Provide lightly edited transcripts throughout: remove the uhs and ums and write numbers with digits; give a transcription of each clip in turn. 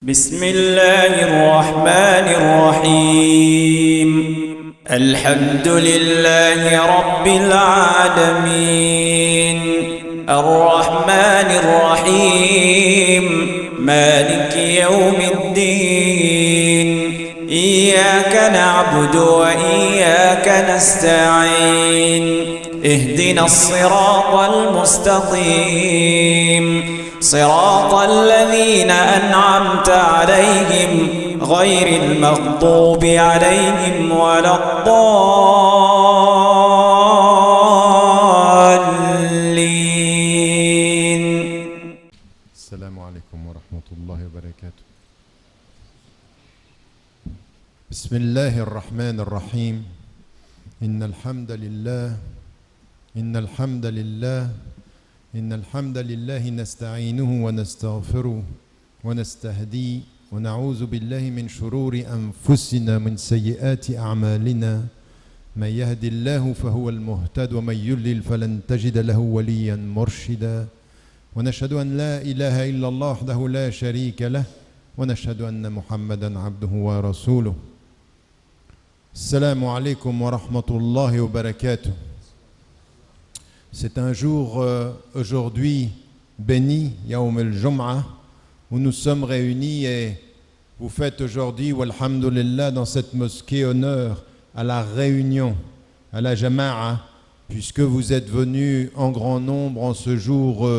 بسم الله الرحمن الرحيم الحمد لله رب العالمين الرحمن الرحيم مالك يوم الدين إياك نعبد وإياك نستعين اهدنا الصراط المستقيم صراط الذين أنعمت عليهم غير المغضوب عليهم ولا الضالين. السلام عليكم ورحمة الله وبركاته. بسم الله الرحمن الرحيم. إن الحمد لله نستعينه ونستغفره ونستهديه ونعوذ بالله من شرور أنفسنا من سيئات أعمالنا من يهد الله فهو المهتد ومن يضلل فلن تجد له وليا مرشدا ونشهد أن لا إله إلا الله وحده لا شريك له ونشهد أن محمدا عبده ورسوله. السلام عليكم ورحمة الله وبركاته. C'est un jour aujourd'hui béni, Yaoum el-Jum'ah, où nous sommes réunis et vous faites aujourd'hui, walhamdulillah, dans cette mosquée honneur à la réunion, à la Jama'a, puisque vous êtes venus en grand nombre en ce jour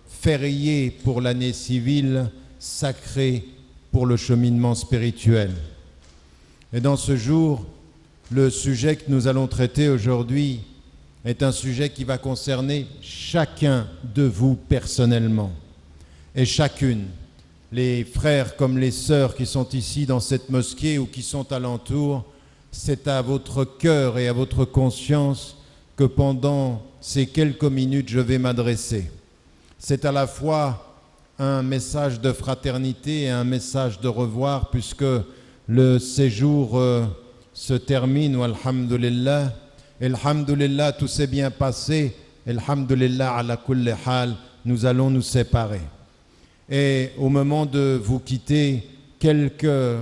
férié pour l'année civile, sacré pour le cheminement spirituel. Et dans ce jour, le sujet que nous allons traiter aujourd'hui est un sujet qui va concerner chacun de vous personnellement et chacune, les frères comme les sœurs qui sont ici dans cette mosquée ou qui sont alentour. C'est à votre cœur et à votre conscience que pendant ces quelques minutes je vais m'adresser. C'est à la fois un message de fraternité et un message de revoir, puisque le séjour se termine, walhamdulillah. Alhamdulillah, tout s'est bien passé. Alhamdulillah, ala kulli hal, nous allons nous séparer. Et au moment de vous quitter, quelques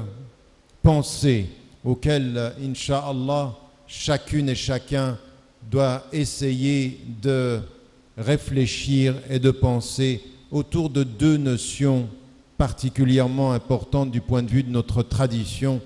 pensées auxquelles, Inch'Allah, chacune et chacun doit essayer de réfléchir et de penser autour de deux notions particulièrement importantes du point de vue de notre tradition.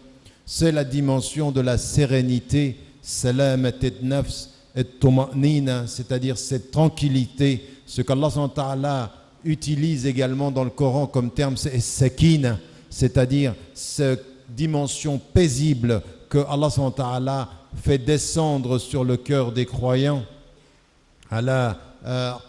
C'est la dimension de la sérénité, salamat nafs et tuma'nina, c'est-à-dire cette tranquillité, ce qu'Allah ta'ala utilise également dans le Coran comme terme, c'est sakina, c'est-à-dire cette dimension paisible que Allah ta'ala fait descendre sur le cœur des croyants, ala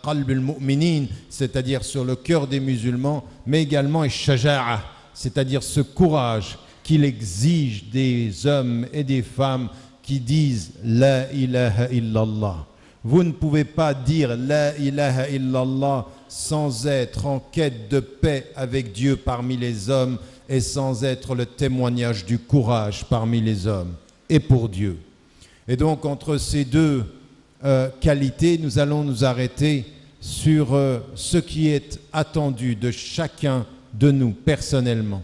qalb al-mu'minin, c'est-à-dire sur le cœur des musulmans, mais également shaja'a, c'est-à-dire ce courage qu'il exige des hommes et des femmes qui disent La ilaha illallah. Vous ne pouvez pas dire La ilaha illallah sans être en quête de paix avec Dieu parmi les hommes et sans être le témoignage du courage parmi les hommes et pour Dieu. Et donc entre ces deux qualités, nous allons nous arrêter sur ce qui est attendu de chacun de nous personnellement.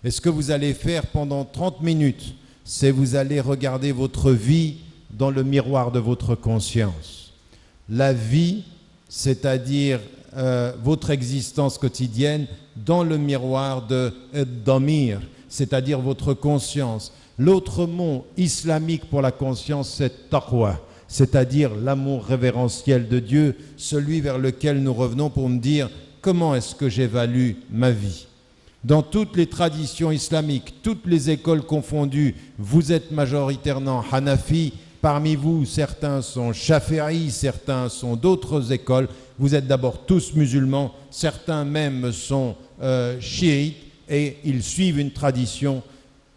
Et ce que vous allez faire pendant 30 minutes, c'est vous allez regarder votre vie dans le miroir de votre conscience. La vie, c'est-à-dire votre existence quotidienne, dans le miroir de Damir, c'est-à-dire votre conscience. L'autre mot islamique pour la conscience, c'est Taqwa, c'est-à-dire l'amour révérentiel de Dieu, celui vers lequel nous revenons pour me dire comment est-ce que j'évalue ma vie. Dans toutes les traditions islamiques, toutes les écoles confondues, vous êtes majoritairement Hanafi. Parmi vous, certains sont Shafi'i, certains sont d'autres écoles. Vous êtes d'abord tous musulmans, certains même sont chiites et ils suivent une tradition.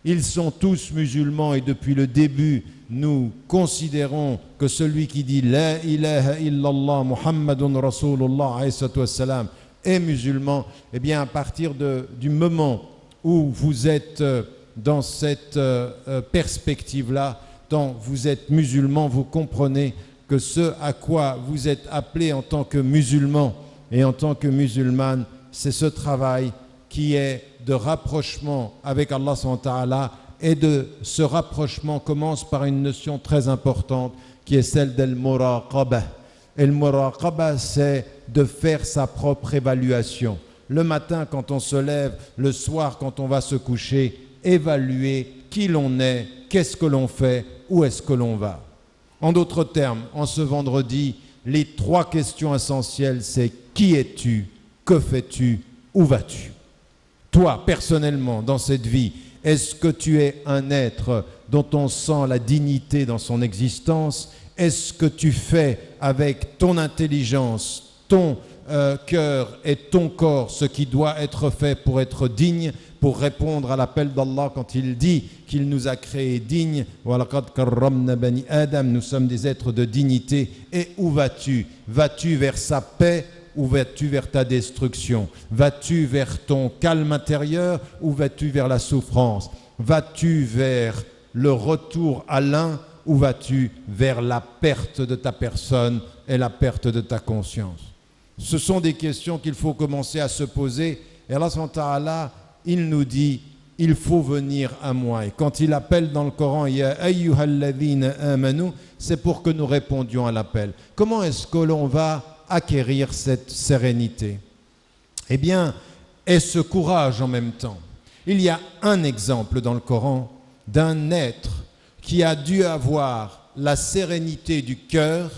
Ils sont tous musulmans et depuis le début, nous considérons que celui qui dit La ilaha illallah Muhammadun Rasulullah alayhi wassalam est musulman, eh bien à partir du moment où vous êtes dans cette perspective-là, tant vous êtes musulman, vous comprenez que ce à quoi vous êtes appelé en tant que musulman et en tant que musulmane, c'est ce travail qui est de rapprochement avec Allah subhanahu wa ta'ala, et ce rapprochement commence par une notion très importante qui est celle d'al-muraqabah. Et le muraqabah, c'est de faire sa propre évaluation. Le matin quand on se lève, le soir quand on va se coucher, évaluer qui l'on est, qu'est-ce que l'on fait, où est-ce que l'on va. En d'autres termes, en ce vendredi, les 3 questions essentielles, c'est qui es-tu, que fais-tu, où vas-tu? Toi, personnellement, dans cette vie, est-ce que tu es un être dont on sent la dignité dans son existence? Est-ce que tu fais avec ton intelligence, ton cœur et ton corps ce qui doit être fait pour être digne, pour répondre à l'appel d'Allah quand il dit qu'il nous a créés dignes? وَلَقَدْ كَرَّمْنَا بَنِي آدَمَ. Nous sommes des êtres de dignité. Et où vas-tu? Vas-tu vers sa paix ou vas-tu vers ta destruction? Vas-tu vers ton calme intérieur ou vas-tu vers la souffrance? Vas-tu vers le retour à l'un ou vas-tu vers la perte de ta personne et la perte de ta conscience? Ce sont des questions qu'il faut commencer à se poser. Et Allah subhanahu wa ta'ala, il nous dit, il faut venir à moi. Et quand il appelle dans le Coran, Ya ayyuhalladhina amanu, c'est pour que nous répondions à l'appel. Comment est-ce que l'on va acquérir cette sérénité? Eh bien, et ce courage en même temps. Il y a un exemple dans le Coran d'un être qui a dû avoir la sérénité du cœur,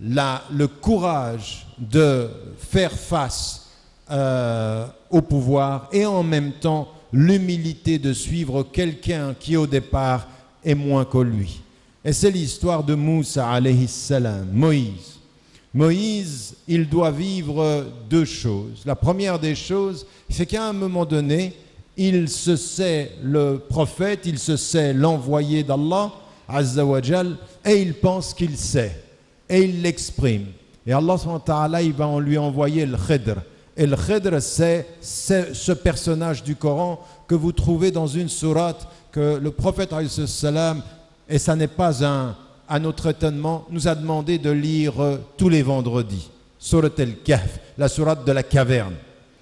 le courage de faire face au pouvoir et en même temps l'humilité de suivre quelqu'un qui au départ est moins que lui. Et c'est l'histoire de Moussa alayhi salam, Moïse. Moïse, il doit vivre 2 choses. La première des choses, c'est qu'à un moment donné, il se sait le prophète, il se sait l'envoyé d'Allah, Azza wa Jal, et il pense qu'il sait. Et il l'exprime. Et Allah subhanahu wa ta'ala, il va lui envoyer le Khidr. Et le Khidr, c'est ce personnage du Coran que vous trouvez dans une sourate que le prophète alayhi salam, et ça n'est pas à notre étonnement, nous a demandé de lire tous les vendredis. Sourate al-Kahf, la sourate de la caverne.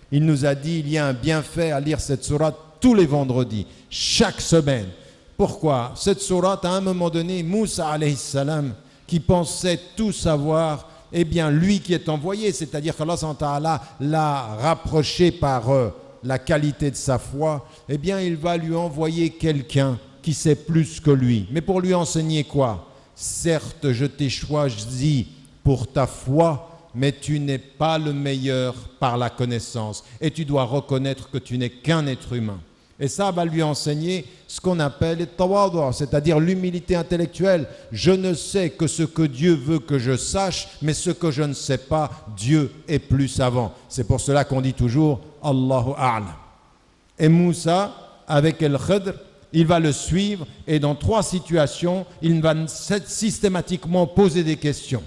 Il nous a dit, il y a un bienfait à lire cette sourate tous les vendredis, chaque semaine. Pourquoi? Cette sourate, à un moment donné, Moussa alayhi salam, qui pensait tout savoir, eh bien lui qui est envoyé, c'est-à-dire qu'Allah subhanahu wa ta'ala l'a rapproché par la qualité de sa foi, eh bien il va lui envoyer quelqu'un qui sait plus que lui. Mais pour lui enseigner quoi? Certes, je t'ai choisi pour ta foi, mais tu n'es pas le meilleur par la connaissance. Et tu dois reconnaître que tu n'es qu'un être humain. Et ça va lui enseigner ce qu'on appelle le tawadu', c'est-à-dire l'humilité intellectuelle. Je ne sais que ce que Dieu veut que je sache, mais ce que je ne sais pas, Dieu est plus savant. C'est pour cela qu'on dit toujours Allahu A'lam. Et Moussa, avec El Khidr, il va le suivre et dans 3 situations, il va systématiquement poser des questions.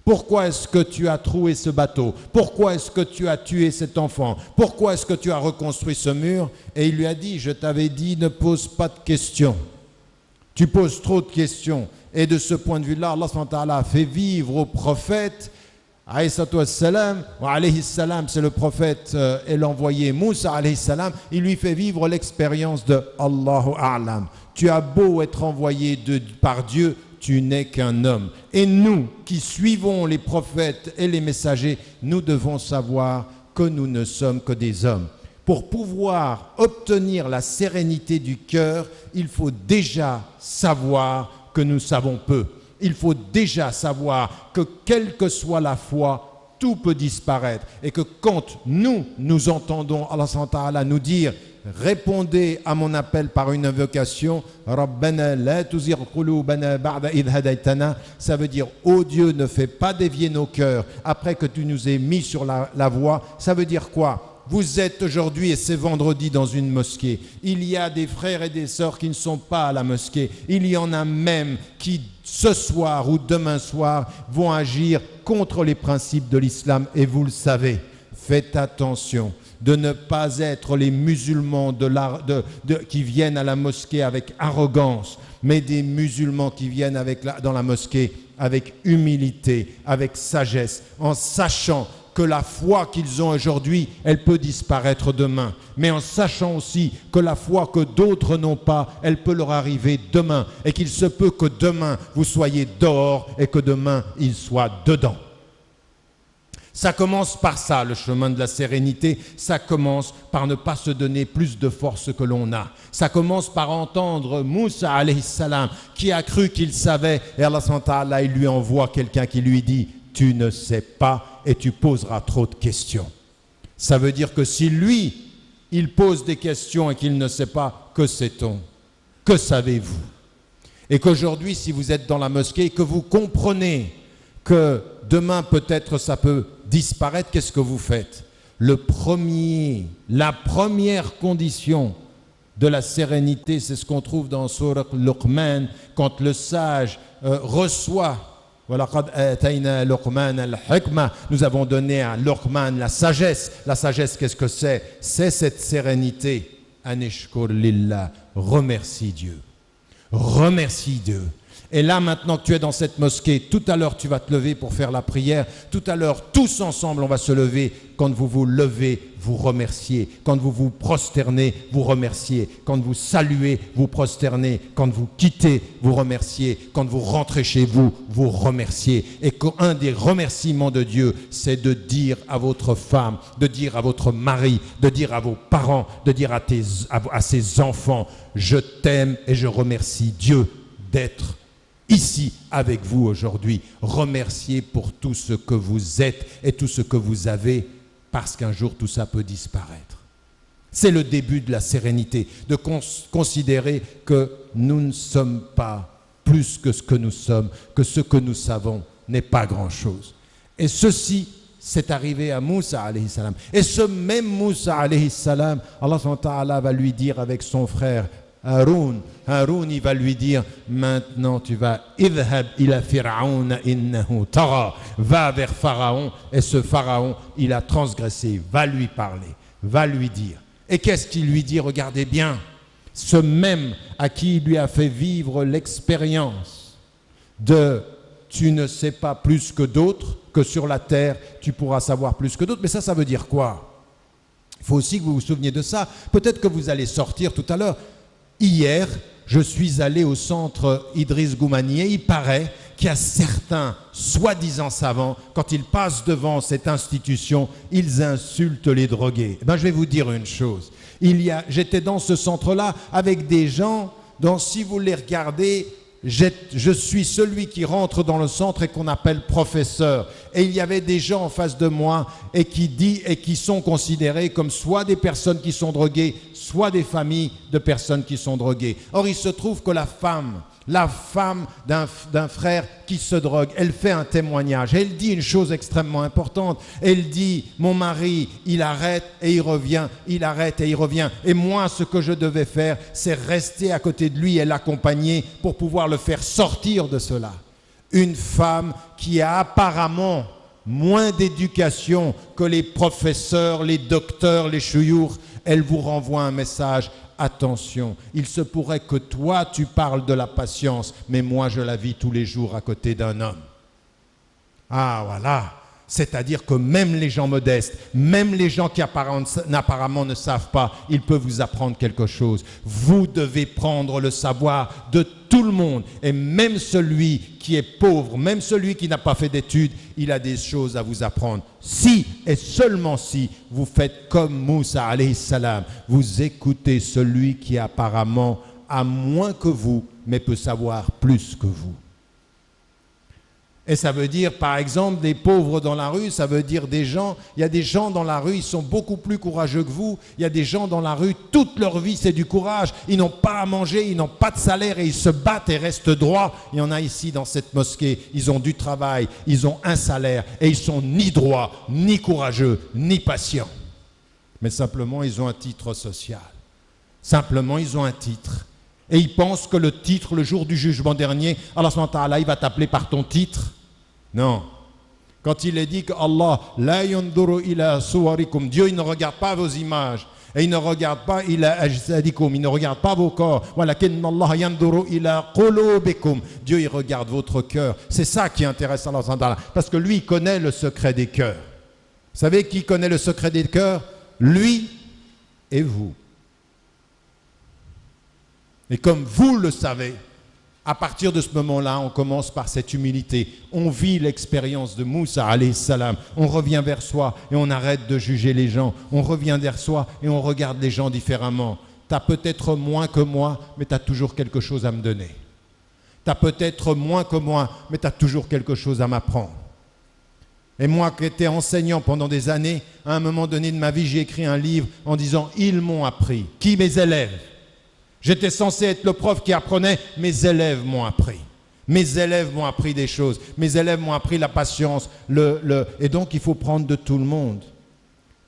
Pourquoi est-ce que tu as troué ce bateau? Pourquoi est-ce que tu as tué cet enfant? Pourquoi est-ce que tu as reconstruit ce mur? Et il lui a dit, je t'avais dit, ne pose pas de questions. Tu poses trop de questions. Et de ce point de vue-là, Allah subhanahu wa ta'ala a fait vivre au prophète, alayhi salam, c'est le prophète et l'envoyé Moussa alayhi salam, il lui fait vivre l'expérience de Allahu A'lam. Tu as beau être envoyé par Dieu, tu n'es qu'un homme. Et nous qui suivons les prophètes et les messagers, nous devons savoir que nous ne sommes que des hommes. Pour pouvoir obtenir la sérénité du cœur, il faut déjà savoir que nous savons peu. Il faut déjà savoir que quelle que soit la foi, tout peut disparaître. Et que quand nous entendons Allah subhanahu wa ta'ala nous dire répondez à mon appel par une invocation, Rabbana la tuzigh qulubana ba'da idh hadaytana, ça veut dire ô Dieu, ne fais pas dévier nos cœurs après que tu nous aies mis sur la voie. Ça veut dire quoi? Vous êtes aujourd'hui, et c'est vendredi, dans une mosquée. Il y a des frères et des sœurs qui ne sont pas à la mosquée. Il y en a même qui, ce soir ou demain soir, vont agir contre les principes de l'islam. Et vous le savez, faites attention de ne pas être les musulmans qui viennent à la mosquée avec arrogance, mais des musulmans qui viennent dans la mosquée avec humilité, avec sagesse, en sachant que la foi qu'ils ont aujourd'hui, elle peut disparaître demain, mais en sachant aussi que la foi que d'autres n'ont pas, elle peut leur arriver demain, et qu'il se peut que demain vous soyez dehors et que demain ils soient dedans. Ça commence par ça, le chemin de la sérénité. Ça commence par ne pas se donner plus de force que l'on a. Ça commence par entendre Moussa alayhi salam qui a cru qu'il savait, et Allah subhanahu wa ta'ala, il lui envoie quelqu'un qui lui dit « Tu ne sais pas et tu poseras trop de questions ». Ça veut dire que si lui, il pose des questions et qu'il ne sait pas, que sait-on? Que savez-vous? Et qu'aujourd'hui, si vous êtes dans la mosquée et que vous comprenez que demain peut-être ça peut disparaître, qu'est-ce que vous faites? La première condition de la sérénité, c'est ce qu'on trouve dans Sourate Luqman, quand le sage reçoit وَلَقَدْ آتَيْنَا لُقْمَانَ الْحِكْمَةَ. Nous avons donné à Luqman la sagesse. La sagesse, qu'est-ce que c'est? C'est cette sérénité. Anishkur lillah. Remercie Dieu. Remercie Dieu. Et là, maintenant que tu es dans cette mosquée, tout à l'heure, tu vas te lever pour faire la prière. Tout à l'heure, tous ensemble, on va se lever. Quand vous vous levez, vous remerciez. Quand vous vous prosternez, vous remerciez. Quand vous saluez, vous prosternez. Quand vous quittez, vous remerciez. Quand vous rentrez chez vous, vous remerciez. Et qu'un des remerciements de Dieu, c'est de dire à votre femme, de dire à votre mari, de dire à vos parents, de dire à ses enfants, je t'aime et je remercie Dieu d'être ici avec vous aujourd'hui. Remerciez pour tout ce que vous êtes et tout ce que vous avez, parce qu'un jour tout ça peut disparaître. C'est le début de la sérénité, de considérer que nous ne sommes pas plus que ce que nous sommes, que ce que nous savons n'est pas grand-chose. Et ceci, c'est arrivé à Moussa alayhi salam. Et ce même Moussa alayhi salam, Allah subhanahu wa ta'ala va lui dire avec son frère Haroun, il va lui dire, maintenant tu vas idhab ila fir'aun innahu tagha, va vers Pharaon, et ce Pharaon, il a transgressé, va lui parler, va lui dire. Et qu'est-ce qu'il lui dit? Regardez bien, ce même à qui il lui a fait vivre l'expérience de tu ne sais pas plus que d'autres, que sur la terre tu pourras savoir plus que d'autres. Mais ça veut dire quoi? Il faut aussi que vous vous souveniez de ça. Peut-être que vous allez sortir tout à l'heure. Hier, je suis allé au centre Idriss Goumanieh. Il paraît qu'il y a certains soi-disant savants, quand ils passent devant cette institution, ils insultent les drogués. Je vais vous dire une chose. J'étais dans ce centre-là avec des gens dont, si vous les regardez, je suis celui qui rentre dans le centre et qu'on appelle professeur. Et il y avait des gens en face de moi et qui sont considérés comme soit des personnes qui sont droguées, soit des familles de personnes qui sont droguées. Or, il se trouve que la femme d'un frère qui se drogue, elle fait un témoignage. Elle dit une chose extrêmement importante. Elle dit, mon mari, il arrête et il revient, il arrête et il revient. Et moi, ce que je devais faire, c'est rester à côté de lui et l'accompagner pour pouvoir le faire sortir de cela. Une femme qui a apparemment moins d'éducation que les professeurs, les docteurs, les chouyours, elle vous renvoie un message. Attention, il se pourrait que toi, tu parles de la patience, mais moi, je la vis tous les jours à côté d'un homme. Ah, voilà. C'est-à-dire que même les gens modestes, même les gens qui apparemment ne savent pas, ils peuvent vous apprendre quelque chose. Vous devez prendre le savoir de tout le monde. Et même celui qui est pauvre, même celui qui n'a pas fait d'études, il a des choses à vous apprendre. Si et seulement si vous faites comme Moussa alayhi salam, vous écoutez celui qui apparemment a moins que vous, mais peut savoir plus que vous. Et ça veut dire, par exemple, des pauvres dans la rue, ça veut dire il y a des gens dans la rue, ils sont beaucoup plus courageux que vous. Il y a des gens dans la rue, toute leur vie, c'est du courage. Ils n'ont pas à manger, ils n'ont pas de salaire et ils se battent et restent droits. Il y en a ici dans cette mosquée, ils ont du travail, ils ont un salaire et ils sont ni droits, ni courageux, ni patients. Mais simplement, ils ont un titre social. Simplement, ils ont un titre. Et ils pensent que le titre, le jour du jugement dernier, Allah subhanahu wa ta'ala, il va t'appeler par ton titre. Non. Quand il est dit que Allah, la yanduru ila suwarikum, Dieu, il ne regarde pas vos images. Et il ne regarde pas ila ajsadikum, il ne regarde pas vos corps. Walakinna Allah yanduru ila qulubikum. Dieu, il regarde votre cœur. C'est ça qui intéresse Allah subhanahu wa ta'ala. Parce que lui, il connaît le secret des cœurs. savez qui connaît le secret des cœurs? Lui et vous. Et comme vous le savez, à partir de ce moment-là, on commence par cette humilité. On vit l'expérience de Moussa, alayhi salam. On revient vers soi et on arrête de juger les gens. On revient vers soi et on regarde les gens différemment. Tu as peut-être moins que moi, mais tu as toujours quelque chose à me donner. Tu as peut-être moins que moi, mais tu as toujours quelque chose à m'apprendre. Et moi qui étais enseignant pendant des années, à un moment donné de ma vie, j'ai écrit un livre en disant « Ils m'ont appris ». Qui? Mes élèves. J'étais censé être le prof qui apprenait, mes élèves m'ont appris. Mes élèves m'ont appris des choses. Mes élèves m'ont appris la patience. Et donc, il faut prendre de tout le monde.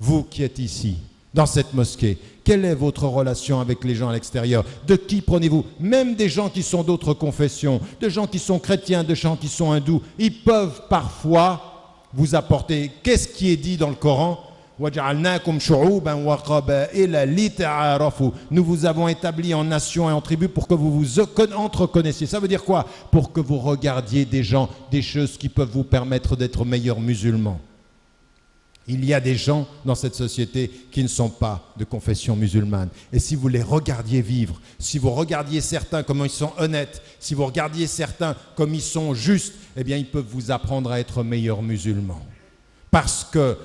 Vous qui êtes ici, dans cette mosquée, quelle est votre relation avec les gens à l'extérieur? De qui prenez-vous? Même des gens qui sont d'autres confessions, de gens qui sont chrétiens, de gens qui sont hindous, ils peuvent parfois vous apporter. Qu'est-ce qui est dit dans le Coran? Nous vous avons établis en nations et en tribus pour que vous vous entreconnaissiez. Ça veut dire quoi? Pour que vous regardiez des gens, des choses qui peuvent vous permettre d'être meilleurs musulmans. Il y a des gens dans cette société qui ne sont pas de confession musulmane. Et si vous les regardiez vivre, si vous regardiez certains comme ils sont honnêtes, si vous regardiez certains comme ils sont justes, eh bien ils peuvent vous apprendre à être meilleurs musulmans. Parce que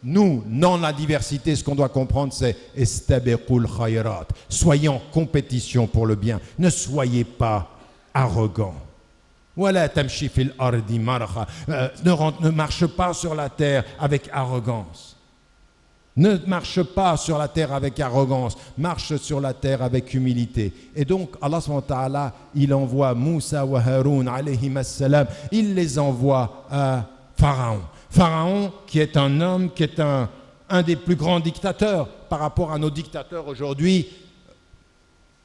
nous, dans la diversité, ce qu'on doit comprendre, c'est « Istabiqul khayrat ». Soyez en compétition pour le bien. Ne soyez pas arrogants. Voilà, tamshi fil ardi marha. Ne marche pas sur la terre avec arrogance. Ne marche pas sur la terre avec arrogance. Marche sur la terre avec humilité. Et donc, Allah subhanahu wa ta'ala, il envoie Moussa wa Haroun, alayhim as-salam, il les envoie à Pharaon. Pharaon, qui est un homme, qui est un des plus grands dictateurs par rapport à nos dictateurs aujourd'hui,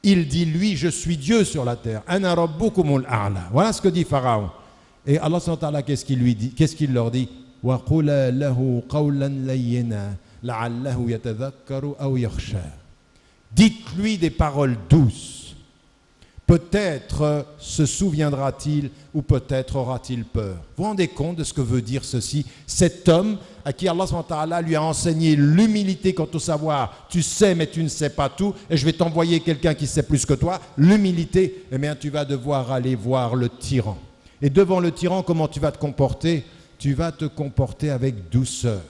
il dit, lui, je suis Dieu sur la terre. Ana rabbukumul a'la. Voilà ce que dit Pharaon. Et Allah subhanahu wa ta'ala, qu'est-ce qu'il lui dit? Qu'est-ce qu'il leur dit? Wa qula lahu qawlan layyina la'allahu yatadhakkaru aw yakhsha. Dites-lui des paroles douces. Peut-être se souviendra-t-il ou peut-être aura-t-il peur. Vous vous rendez compte de ce que veut dire ceci? Cet homme à qui Allah subhanahu wa ta'ala lui a enseigné l'humilité quant au savoir. Tu sais mais tu ne sais pas tout et je vais t'envoyer quelqu'un qui sait plus que toi. L'humilité, eh bien tu vas devoir aller voir le tyran. Et devant le tyran, comment tu vas te comporter? Tu vas te comporter avec douceur.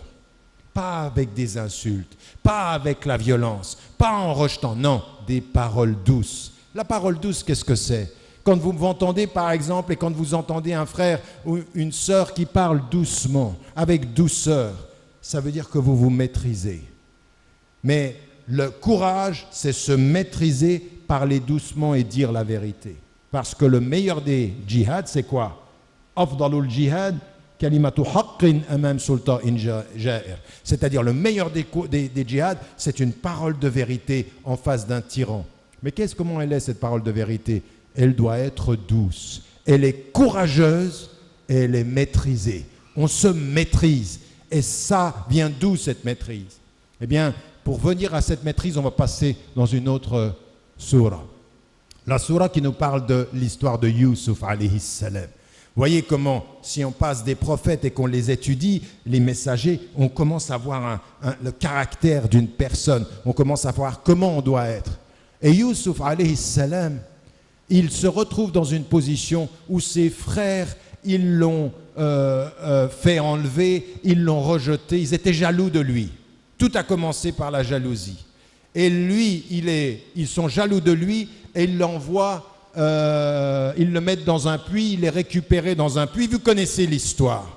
Pas avec des insultes, pas avec la violence, pas en rejetant, non, des paroles douces. La parole douce, qu'est-ce que c'est? Quand vous m'entendez par exemple et quand vous entendez un frère ou une sœur qui parle doucement, avec douceur, ça veut dire que vous vous maîtrisez. Mais le courage, c'est se maîtriser, parler doucement et dire la vérité. Parce que le meilleur des djihad, c'est quoi? Afdalul djihad, kalimatu haqqin amam sulta'in ja'ir. C'est-à-dire le meilleur des djihad, c'est une parole de vérité en face d'un tyran. Mais comment elle est cette parole de vérité? Elle doit être douce. Elle est courageuse et elle est maîtrisée. On se maîtrise. Et ça vient d'où cette maîtrise? Eh bien, pour venir à cette maîtrise, on va passer dans une autre sourate. La sourate qui nous parle de l'histoire de Youssouf alayhi salam. Voyez comment, si on passe des prophètes et qu'on les étudie, les messagers, on commence à voir le caractère d'une personne. On commence à voir comment on doit être. Et Youssouf alayhi salam, il se retrouve dans une position où ses frères, ils l'ont fait enlever, ils l'ont rejeté, ils étaient jaloux de lui. Tout a commencé par la jalousie. Et lui, ils sont jaloux de lui et ils l'envoient, ils le mettent dans un puits, il est récupéré dans un puits. Vous connaissez l'histoire.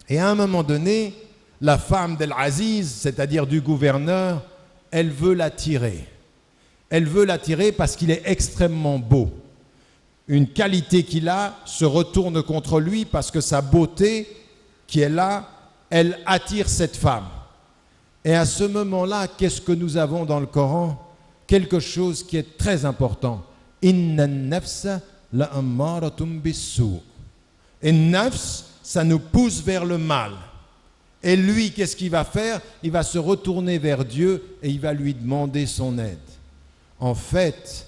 Et à un moment donné, la femme d'El-Aziz, c'est-à-dire du gouverneur, elle veut l'attirer. Elle veut l'attirer parce qu'il est extrêmement beau. Une qualité qu'il a se retourne contre lui parce que sa beauté qui est là, elle attire cette femme. Et à ce moment-là, qu'est-ce que nous avons dans le Coran? Quelque chose qui est très important. Inna nafsa la'ammaratum bis-sou. Et nafs, ça nous pousse vers le mal. Et lui, qu'est-ce qu'il va faire? Il va se retourner vers Dieu et il va lui demander son aide. En fait,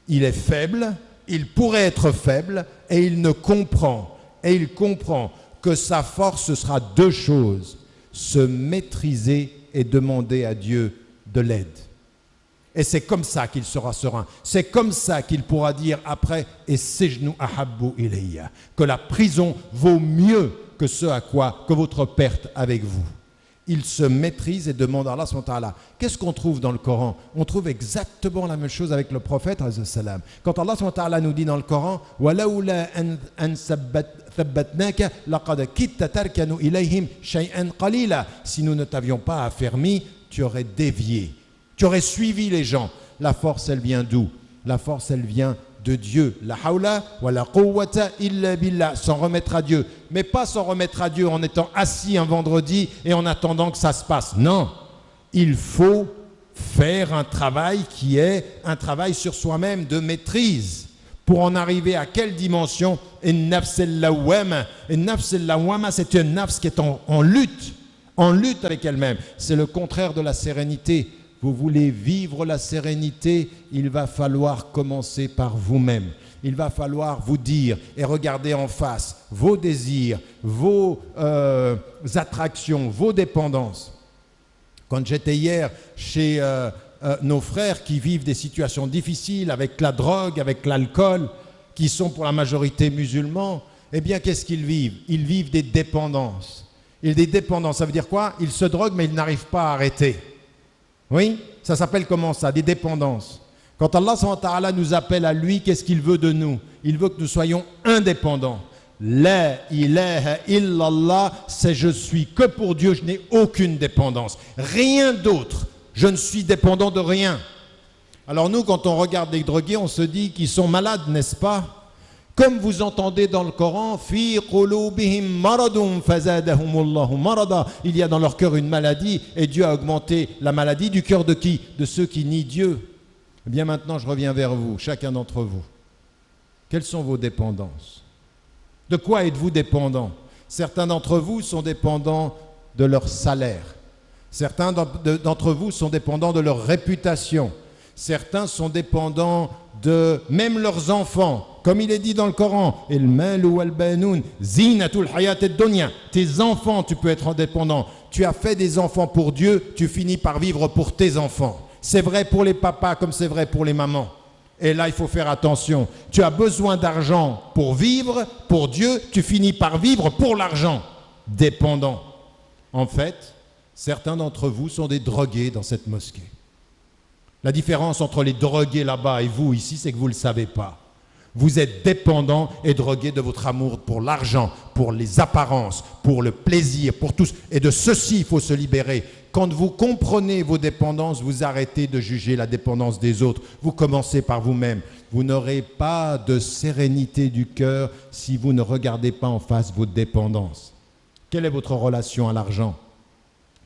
il est faible, il pourrait être faible et il ne comprend. Et il comprend que sa force sera deux choses. se maîtriser et demander à Dieu de l'aide. Et c'est comme ça qu'il sera serein. C'est comme ça qu'il pourra dire après « Et sejnu ahabbu ilayya » que la prison vaut mieux que ce à quoi, que votre perte avec vous. Il se maîtrise et demande à Allah subhanahu wa ta'ala. Qu'est-ce qu'on trouve dans le Coran? On trouve exactement la même chose avec le prophète. Quand Allah subhanahu wa ta'ala nous dit dans le Coran « Walaoula an thabbatnaka laqad kitta tarkanu ilayhim shay'an qalila » Si nous ne t'avions pas affermi, tu aurais dévié. Tu aurais suivi les gens. La force, elle vient d'où? La force, elle vient de Dieu. La hawla wa la quwwata illa billah. S'en remettre à Dieu. Mais pas s'en remettre à Dieu en étant assis un vendredi et en attendant que ça se passe. Non. Il faut faire un travail qui est un travail sur soi-même de maîtrise. Pour en arriver à quelle dimension? An-nafs al-lawwama. An-nafs al-lawwama, c'est une nafs qui est en lutte avec elle-même. C'est le contraire de la sérénité. Vous voulez vivre la sérénité, il va falloir commencer par vous-même. Il va falloir vous dire et regarder en face vos désirs, vos attractions, vos dépendances. Quand j'étais hier chez nos frères qui vivent des situations difficiles avec la drogue, avec l'alcool, qui sont pour la majorité musulmans, eh bien qu'est-ce qu'ils vivent? Ils vivent des dépendances. Et des dépendances, ça veut dire quoi? Ils se droguent mais ils n'arrivent pas à arrêter. Oui, ça s'appelle comment ça? Des dépendances. Quand Allah subhanahu wa ta'ala nous appelle à lui, qu'est-ce qu'il veut de nous? Il veut que nous soyons indépendants. La ilaha illallah, c'est je suis que pour Dieu, je n'ai aucune dépendance. Rien d'autre. Je ne suis dépendant de rien. Alors nous, quand on regarde les drogués, on se dit qu'ils sont malades, n'est-ce pas? Comme vous entendez dans le Coran, fi qulubihim maradun fazadahumullahu marada. Il y a dans leur cœur une maladie et Dieu a augmenté la maladie du cœur de qui? De ceux qui nient Dieu. Eh bien maintenant, je reviens vers vous, chacun d'entre vous. Quelles sont vos dépendances? De quoi êtes-vous dépendant? Certains d'entre vous sont dépendants de leur salaire. Certains d'entre vous sont dépendants de leur réputation. Certains sont dépendants de même leurs enfants. Comme il est dit dans le Coran, tes enfants, tu peux être indépendant. Tu as fait des enfants pour Dieu, tu finis par vivre pour tes enfants. C'est vrai pour les papas comme c'est vrai pour les mamans. Et là, il faut faire attention. Tu as besoin d'argent pour vivre, pour Dieu, tu finis par vivre pour l'argent. Dépendant. En fait, certains d'entre vous sont des drogués dans cette mosquée. La différence entre les drogués là-bas et vous ici, c'est que vous ne le savez pas. Vous êtes dépendant et drogué de votre amour pour l'argent, pour les apparences, pour le plaisir, pour tout. Et de ceci, il faut se libérer. Quand vous comprenez vos dépendances, vous arrêtez de juger la dépendance des autres. Vous commencez par vous-même. Vous n'aurez pas de sérénité du cœur si vous ne regardez pas en face vos dépendances. Quelle est votre relation à l'argent?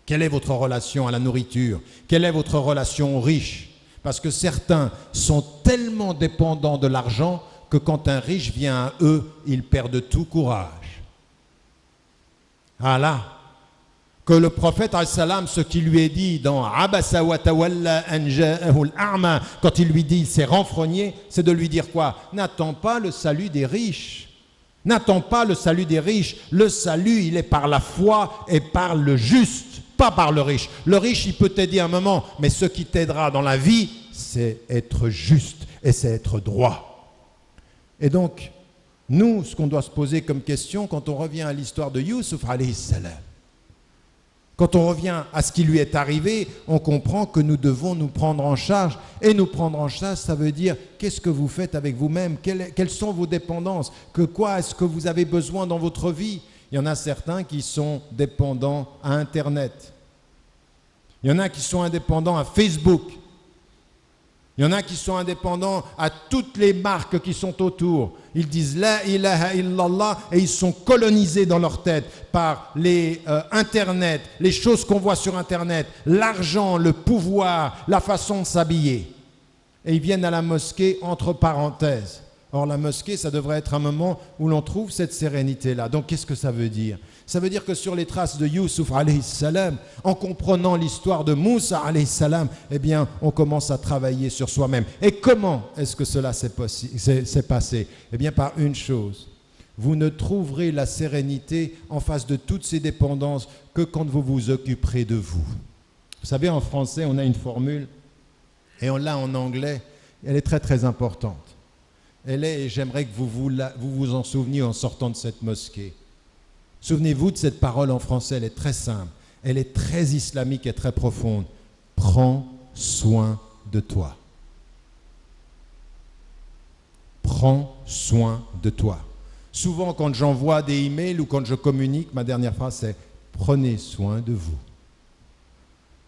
Quelle est votre relation à la nourriture? Quelle est votre relation aux riches? Parce que certains sont tellement dépendants de l'argent que quand un riche vient à eux, ils perdent tout courage. Ah là, que le prophète, ce qu'il lui est dit dans Abasa wa tawalla an ja'ahu al-a'ma, quand il lui dit, il s'est renfrogné, c'est de lui dire quoi? N'attends pas le salut des riches. N'attends pas le salut des riches. Le salut, il est par la foi et par le juste, pas par le riche. Le riche, il peut t'aider un moment, mais ce qui t'aidera dans la vie, c'est être juste et c'est être droit. Et donc, nous, ce qu'on doit se poser comme question quand on revient à l'histoire de Youssouf alayhi salam, quand on revient à ce qui lui est arrivé, on comprend que nous devons nous prendre en charge. Et nous prendre en charge, ça veut dire qu'est-ce que vous faites avec vous-même? Quelles sont vos dépendances? Quoi est-ce que vous avez besoin dans votre vie? Il y en a certains qui sont dépendants à Internet. Il y en a qui sont indépendants à Facebook. Il y en a qui sont indépendants à toutes les marques qui sont autour. Ils disent La ilaha illallah et ils sont colonisés dans leur tête par les Internet, les choses qu'on voit sur Internet, l'argent, le pouvoir, la façon de s'habiller. Et ils viennent à la mosquée entre parenthèses. Or, la mosquée, ça devrait être un moment où l'on trouve cette sérénité-là. Donc, qu'est-ce que ça veut dire? Ça veut dire que sur les traces de Youssouf alayhi salam, en comprenant l'histoire de Moussa alayhi salam, eh bien, on commence à travailler sur soi-même. Et comment est-ce que cela s'est passé? Eh bien, par une chose. vous ne trouverez la sérénité en face de toutes ces dépendances que quand vous vous occuperez de vous. Vous savez, en français, on a une formule, et on l'a en anglais, elle est très très importante. Elle est, et j'aimerais que vous vous en souveniez en sortant de cette mosquée. Souvenez-vous de cette parole en français, elle est très simple, elle est très islamique et très profonde. Prends soin de toi. Prends soin de toi. Souvent, quand j'envoie des emails ou quand je communique, ma dernière phrase c'est « Prenez soin de vous ».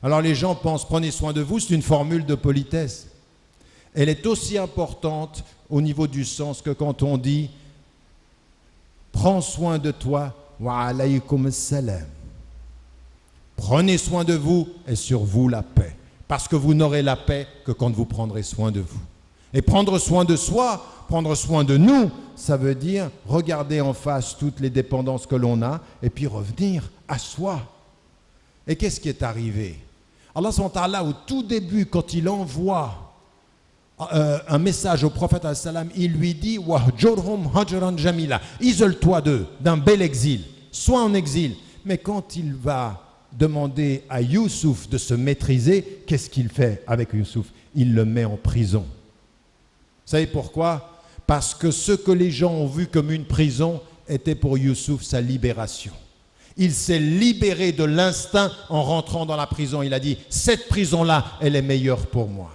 Alors les gens pensent « Prenez soin de vous », c'est une formule de politesse. Elle est aussi importante au niveau du sens que quand on dit « Prends soin de toi, wa alaykum salam ». Prenez soin de vous et sur vous la paix. Parce que vous n'aurez la paix que quand vous prendrez soin de vous. Et prendre soin de soi, prendre soin de nous, ça veut dire regarder en face toutes les dépendances que l'on a et puis revenir à soi. Et qu'est-ce qui est arrivé? Allah subhanahu wa ta'ala, au tout début, quand il envoie un message au prophète, il lui dit « Wahjurhum hajran jamila » isole-toi d'eux, d'un bel exil, sois en exil. Mais quand il va demander à Youssouf de se maîtriser, qu'est-ce qu'il fait avec Youssouf? Il le met en prison. Vous savez pourquoi? Parce que ce que les gens ont vu comme une prison était pour Youssouf sa libération. Il s'est libéré de l'instinct en rentrant dans la prison. Il a dit, cette prison-là, elle est meilleure pour moi.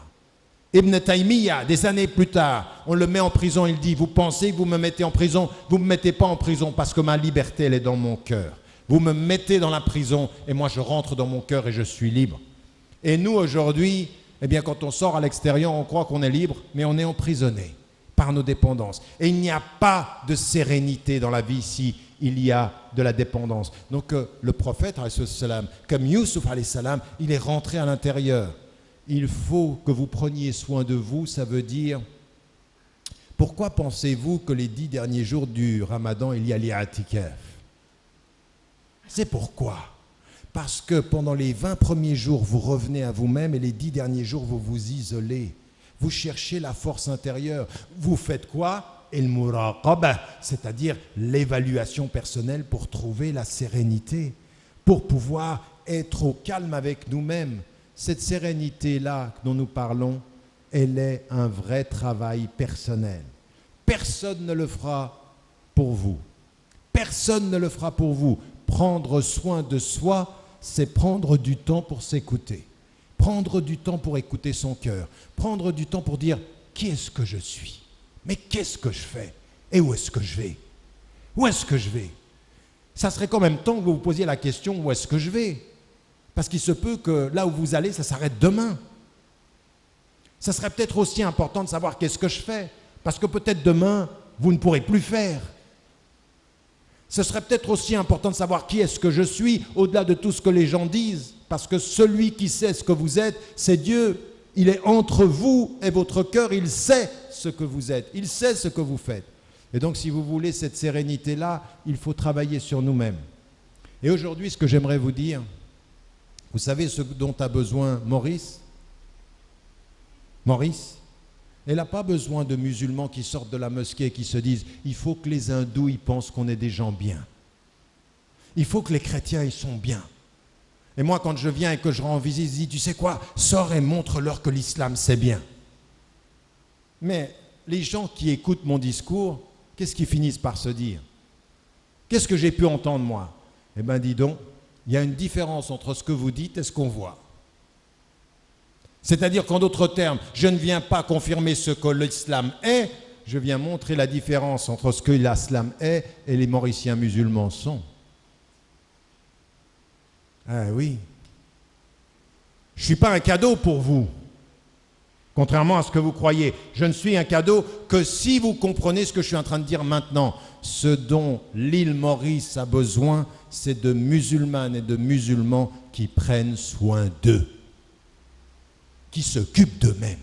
Ibn Taymiyyah, des années plus tard, on le met en prison, il dit, vous pensez que vous me mettez en prison? Vous ne me mettez pas en prison parce que ma liberté, elle est dans mon cœur. Vous me mettez dans la prison et moi je rentre dans mon cœur et je suis libre. Et nous aujourd'hui, eh bien quand on sort à l'extérieur, on croit qu'on est libre, mais on est emprisonné par nos dépendances. Et il n'y a pas de sérénité dans la vie si il y a de la dépendance. Donc le prophète, comme Youssouf, il est rentré à l'intérieur. Il faut que vous preniez soin de vous, ça veut dire, pourquoi pensez-vous que les 10 derniers jours du Ramadan, il y a l'i'tikaf? C'est pourquoi. Parce que pendant les 20 premiers jours, vous revenez à vous-même et les 10 derniers jours, vous vous isolez. Vous cherchez la force intérieure. Vous faites quoi? El-muraqaba, c'est-à-dire l'évaluation personnelle pour trouver la sérénité, pour pouvoir être au calme avec nous-mêmes. Cette sérénité-là dont nous parlons, elle est un vrai travail personnel. Personne ne le fera pour vous. Personne ne le fera pour vous. Prendre soin de soi, c'est prendre du temps pour s'écouter. Prendre du temps pour écouter son cœur. Prendre du temps pour dire « Qui est-ce que je suis? Mais qu'est-ce que je fais? Et où est-ce que je vais? Où est-ce que je vais ?» Ça serait quand même temps que vous vous posiez la question « Où est-ce que je vais ?» Parce qu'il se peut que là où vous allez, ça s'arrête demain. Ça serait peut-être aussi important de savoir « Qu'est-ce que je fais ?» Parce que peut-être demain, vous ne pourrez plus faire. Ce serait peut-être aussi important de savoir qui est-ce que je suis, au-delà de tout ce que les gens disent, parce que celui qui sait ce que vous êtes, c'est Dieu. Il est entre vous et votre cœur, il sait ce que vous êtes, il sait ce que vous faites. Et donc, si vous voulez cette sérénité-là, il faut travailler sur nous-mêmes. Et aujourd'hui, ce que j'aimerais vous dire, vous savez ce dont a besoin Maurice? Maurice, elle n'a pas besoin de musulmans qui sortent de la mosquée et qui se disent « il faut que les hindous ils pensent qu'on est des gens bien. Il faut que les chrétiens ils sont bien. » Et moi quand je viens et que je rends visite, je dis « tu sais quoi, sors et montre-leur que l'islam c'est bien. » Mais les gens qui écoutent mon discours, qu'est-ce qu'ils finissent par se dire? Qu'est-ce que j'ai pu entendre moi? Eh bien dis donc, il y a une différence entre ce que vous dites et ce qu'on voit. C'est-à-dire qu'en d'autres termes, je ne viens pas confirmer ce que l'islam est, je viens montrer la différence entre ce que l'islam est et les Mauriciens musulmans sont. Ah oui. Je ne suis pas un cadeau pour vous, contrairement à ce que vous croyez. Je ne suis un cadeau que si vous comprenez ce que je suis en train de dire maintenant. Ce dont l'île Maurice a besoin, c'est de musulmanes et de musulmans qui prennent soin d'eux, qui s'occupent d'eux-mêmes,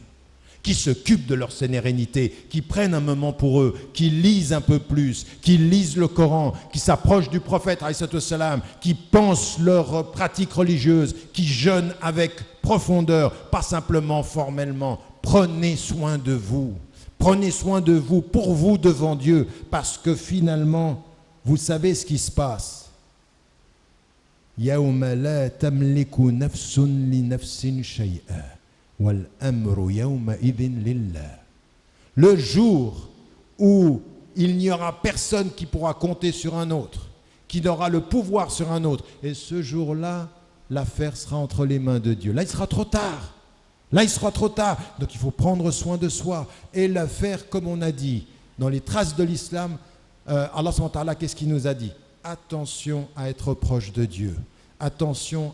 qui s'occupent de leur sérénité, qui prennent un moment pour eux, qui lisent un peu plus, qui lisent le Coran, qui s'approchent du prophète, qui pensent leurs pratiques religieuses, qui jeûnent avec profondeur, pas simplement formellement. Prenez soin de vous. Prenez soin de vous, pour vous devant Dieu, parce que finalement, vous savez ce qui se passe. يَوْمَ لَا تَمْلِكُ نَفْسٌ لِنَفْسٍ شَيْئًا وَالْأَمْرُ يَوْمَئِذٍ لِلَّهِ. Le jour où il n'y aura personne qui pourra compter sur un autre, qui n'aura le pouvoir sur un autre, et ce jour-là, l'affaire sera entre les mains de Dieu. Là, il sera trop tard. Là, il sera trop tard. Donc, il faut prendre soin de soi et le faire comme on a dit. Dans les traces de l'islam, Allah subhanahu wa ta'ala, qu'est-ce qu'il nous a dit? Attention à être proche de Dieu. Attention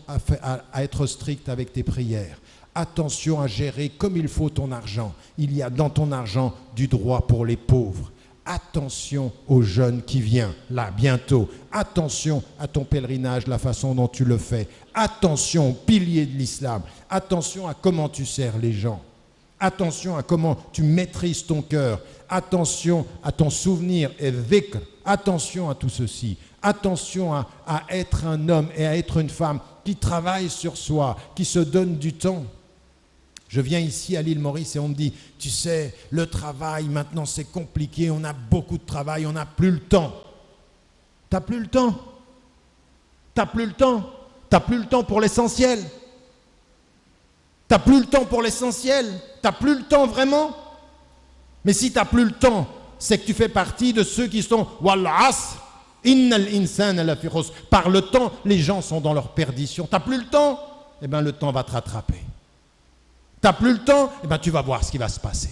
à être strict avec tes prières. Attention à gérer comme il faut ton argent. Il y a dans ton argent du droit pour les pauvres. Attention au jeûne qui vient, là, bientôt. Attention à ton pèlerinage, la façon dont tu le fais. Attention aux piliers de l'islam. Attention à comment tu sers les gens. Attention à comment tu maîtrises ton cœur. Attention à ton souvenir et dhikr. Attention à tout ceci. Attention à être un homme et à être une femme qui travaille sur soi, qui se donne du temps. Je viens ici à l'île Maurice et on me dit, tu sais, le travail, maintenant c'est compliqué, on a beaucoup de travail, on n'a plus le temps. T'as plus le temps. T'as plus le temps. T'as plus le temps pour l'essentiel. T'as plus le temps pour l'essentiel. T'as plus le temps vraiment. Mais si t'as plus le temps, c'est que tu fais partie de ceux qui sont wal asr, innal insana lafi khusr. Par le temps, les gens sont dans leur perdition. T'as plus le temps, eh bien le temps va te rattraper. T'as plus le temps, eh bien tu vas voir ce qui va se passer.